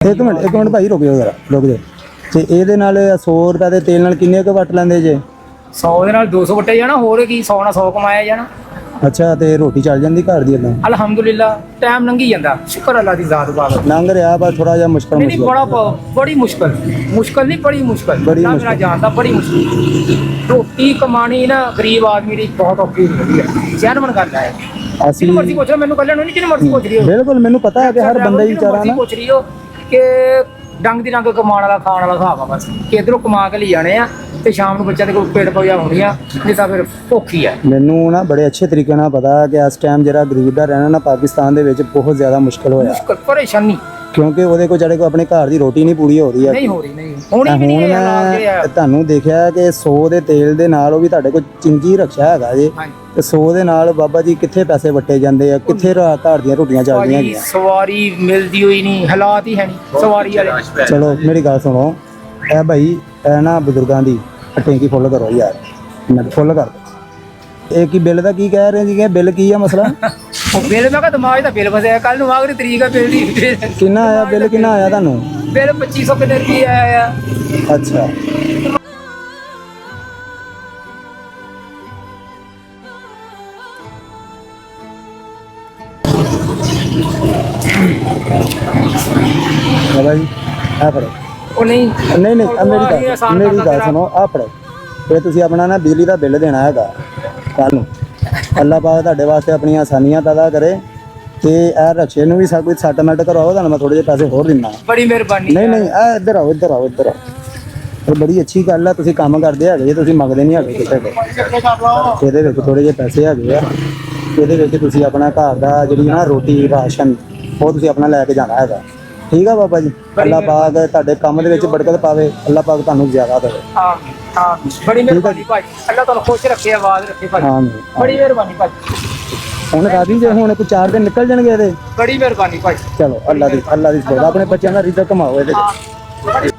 ਇੱਕ ਮਿੰਟ ਭਾਈ ਰੁਕਿਓ ਜ਼ਰਾ ਰੁਕ ਜਾਓ। ਤੇ ਇਹਦੇ ਨਾਲ 100 ਰੁਪਏ ਦੇ ਤੇਲ ਨਾਲ ਕਿੰਨੇ ਕੁ ਵੱਟ ਲੈਂਦੇ ਜੇ? 100 ਦੇ ਨਾਲ 200 ਵਟੇ ਜਾਣਾ, ਹੋਰ ਕੀ 100 ਨਾਲ 100 ਕਮਾਇਆ ਜਾਣਾ। ਅੱਛਾ, ਤੇ ਰੋਟੀ ਚੱਲ ਜਾਂਦੀ ਘਰ ਦੀ ਏਦਾਂ? ਅਲਹਮਦੁਲਿਲਾ ਟਾਈਮ ਲੰਘੀ ਜਾਂਦਾ, ਸ਼ੁਕਰ ਅੱਲਾ ਦੀ ਜ਼ਾਤ ਬਾਬਤ। ਲੰਘ ਰਿਹਾ ਪਰ ਥੋੜਾ ਜਿਹਾ ਮੁਸ਼ਕਲ ਨਹੀਂ ਬੜੀ ਮੁਸ਼ਕਲ ਨਹੀਂ, ਬੜੀ ਮੁਸ਼ਕਲ ਬੜੀ ਨਾ ਮੁਸ਼ਕਲ। ਮੇਰਾ ਜਾਣਦਾ, ਬੜੀ ਮੁਸ਼ਕਲ। ਰੋਟੀ ਕਮਾਣੀ ਨਾ ਗਰੀਬ ਆਦਮੀ ਦੀ ਬਹੁਤ ਔਖੀ ਹੁੰਦੀ ਹੈ। ਜੈਨੂਨ ਗੱਲ ਹੈ। ਅਸੀਂ ਜਿਹਨੂੰ ਮਰਜ਼ੀ ਪੁੱਛ ਲਓ, ਮੈਨੂੰ ਕੱਲਿਆਂ ਨੂੰ ਨਹੀਂ, ਜਿਹਨੂੰ ਮਰਜ਼ੀ ਪੁੱਛ ਰਹੀ ਹੋ। ਬਿਲਕੁਲ ਮੈਨੂੰ ਪਤਾ ਹੈ ਕਿ ਹਰ ਬੰਦਾ ਹੀ ਵਿਚਾਰਾ ਨਾ ਪੁੱਛ ਰਹੀ ਹੋ ਕਿ ਡੰਗ ਦੀ ਡੰਗ ਕਮਾਉਣ ਵਾਲਾ ਖਾਣ ਵਾਲਾ ਹਿਸਾਬ ਆ ਬਸ, ਕਿ ਇੱਧਰੋਂ ਕਮਾ ਕੇ ਲੈ ਜਾਣੇ ਆ ਤੇ ਸ਼ਾਮ ਨੂੰ ਬੱਚਿਆਂ ਦੇ ਕੋਲ ਪੇਟ ਪੂਜਾ ਹੋਣੀ ਆ, ਨਹੀਂ ਤਾਂ ਫਿਰ ਭੁੱਖੀ ਆ। ਮੈਨੂੰ ਨਾ ਬੜੇ ਅੱਛੇ ਤਰੀਕੇ ਨਾਲ ਪਤਾ ਕਿ ਇਸ ਟਾਈਮ ਜਿਹੜਾ ਗਰੀਬ ਦਾ ਰਹਿਣਾ ਨਾ ਪਾਕਿਸਤਾਨ ਦੇ ਵਿੱਚ ਬਹੁਤ ਜ਼ਿਆਦਾ ਮੁਸ਼ਕਲ ਹੋਇਆ, ਮੁਸ਼ਕਲ ਪਰੇਸ਼ਾਨੀ, ਕਿਉਂਕਿ ਉਹਦੇ ਕੋਲ ਜਿਹੜੇ ਕੋ ਆਪਣੇ ਘਰ ਦੀ ਰੋਟੀ ਨਹੀਂ ਪੂਰੀ ਹੋ ਰਹੀ ਹੈ। ਨਹੀਂ ਹੋ ਰਹੀ, ਨਹੀਂ ਹੋਣੀ ਵੀ ਨਹੀਂ ਹੈ ਹਾਲਾਤ ਜਿਹੜੇ ਆ। ਤੁਹਾਨੂੰ ਦੇਖਿਆ ਕਿ 100 ਦੇ ਤੇਲ ਦੇ ਨਾਲ ਉਹ ਵੀ ਤੁਹਾਡੇ ਕੋਲ ਚਿੰਜੀ ਰੱਖਿਆ ਹੈਗਾ ਜੀ, ਤੇ 100 ਦੇ ਨਾਲ ਬਾਬਾ ਜੀ ਕਿੱਥੇ ਪੈਸੇ ਵੱਟੇ ਜਾਂਦੇ ਆ, ਕਿੱਥੇ ਘਰ ਦੀਆਂ ਰੋਟੀਆਂ ਚੱਲਦੀਆਂ ਹੈਗੀਆਂ। ਸਵਾਰੀ ਮਿਲਦੀ ਹੋਈ ਨਹੀਂ, ਹਾਲਾਤ ਹੀ ਹੈ ਨਹੀਂ ਸਵਾਰੀ ਵਾਲੇ। ਚਲੋ ਮੇਰੀ ਗੱਲ ਸੁਣੋ, ਇਹ ਭਾਈ ਇਹ ਨਾ ਬਜ਼ੁਰਗਾਂ ਦੀ ਟੈਂਕੀ ਫੁੱਲ ਕਰੋ ਯਾਰ, ਮੈਂ ਫੁੱਲ ਕਰ ਦਿਓ। ਇਹ ਕੀ ਬਿੱਲ ਦਾ ਕੀ ਕਹਿ ਰਹੇ ਸੀਗੇ? ਬਿੱਲ ਕੀ ਆ ਮਸਲਾ? ਉਹ ਬਿੱਲ ਮੈਂ ਕਿਹਾ ਦਿਮਾਗ ਦਾ ਬਿੱਲ ਫਸਿਆ, ਕੱਲ ਨੂੰ ਆਖਰੀ ਤਰੀਕ ਆ ਬਿੱਲ ਦੀ। ਕਿੰਨਾ ਆਇਆ ਬਿੱਲ? ਕਿੰਨਾ ਆਇਆ ਤੁਹਾਨੂੰ ਬਿੱਲ? 2500 ਕਿੰਨੇ ਰੁਪਏ ਆਇਆ ਆ। ਅੱਛਾ, ਬਾਬਾ ਜੀ ਆ ਫੜੋ। ਉਹ ਨਹੀਂ ਨਹੀਂ ਮੇਰੀ ਗੱਲ ਸੁਣੋ, ਆ ਫੜੋ। ਇਹ ਤੁਸੀਂ ਆਪਣਾ ਨਾ ਬਿਜਲੀ ਦਾ ਬਿੱਲ ਦੇਣਾ ਹੈਗਾ ਕੱਲ ਨੂੰ। ਅੱਲਾਹ ਪਾਕ ਤੁਹਾਡੇ ਵਾਸਤੇ ਆਪਣੀਆਂ ਆਸਾਨੀਆਂ ਪੈਦਾ ਕਰੇ, ਤੇ ਇਹ ਰਕਸ਼ੇ ਨੂੰ ਵੀ ਸਭ ਕੁਝ ਸੈਟਲਮੈਂਟ ਕਰਵਾਓ, ਤੁਹਾਨੂੰ ਮੈਂ ਥੋੜੇ ਜਿਹੇ ਪੈਸੇ ਹੋਰ ਦਿੰਦਾ। ਬੜੀ ਮਿਹਰਬਾਨੀ। ਨਹੀਂ ਆ ਇੱਧਰ ਆਓ। ਇਹ ਬੜੀ ਅੱਛੀ ਗੱਲ ਆ, ਤੁਸੀਂ ਕੰਮ ਕਰਦੇ ਹੈਗੇ ਜੇ, ਤੁਸੀਂ ਮੰਗਦੇ ਨਹੀਂ ਹੈਗੇ ਕਿਸੇ ਕੋਲ। ਇਹਦੇ ਵਿੱਚ ਥੋੜੇ ਜਿਹੇ ਪੈਸੇ ਹੈਗੇ ਆ, ਇਹਦੇ ਵਿੱਚ ਤੁਸੀਂ ਆਪਣਾ ਘਰ ਦਾ ਜਿਹੜੀ ਨਾ ਰੋਟੀ ਰਾਸ਼ਨ ਉਹ ਤੁਸੀਂ ਆਪਣਾ ਲੈ ਕੇ ਜਾਣਾ ਹੈਗਾ। ਠੀਕ ਆ ਬਾਬਾ ਜੀ, ਅੱਲਾਹ ਪਾਕ ਤੁਹਾਡੇ ਕੰਮ ਦੇ ਵਿੱਚ ਬਰਕਤ ਪਾਵੇ, ਅੱਲਾਹ ਪਾਕ ਤੁਹਾਨੂੰ ਜ਼ਿਆਦਾ ਦੇਵੇ। ਹਾਂ ਬੜੀ ਮਿਹਰਬਾਨੀ ਭਾਈ, ਅੱਲਾਹ ਤੁਹਾਨੂੰ ਖੁਸ਼ ਰੱਖੇ, ਆਵਾਜ਼ ਰੱਖੇ ਭਾਈ। ਬੜੀ ਮਿਹਰਬਾਨੀ ਭਾਈ। ਹੁਣ ਰਾਜੀ ਜੇ ਹੁਣ ਕੋਈ 4 ਦਿਨ ਨਿਕਲ ਜਾਣਗੇ ਇਹਦੇ। ਬੜੀ ਮਿਹਰਬਾਨੀ ਭਾਈ। ਚਲੋ ਅੱਲਾਹ ਦੀ ਸਬਰ, ਆਪਣੇ ਬੱਚਿਆਂ ਦਾ ਰਿਜ਼ਕ ਕਮਾਓ ਇਹਦੇ ਵਿੱਚ।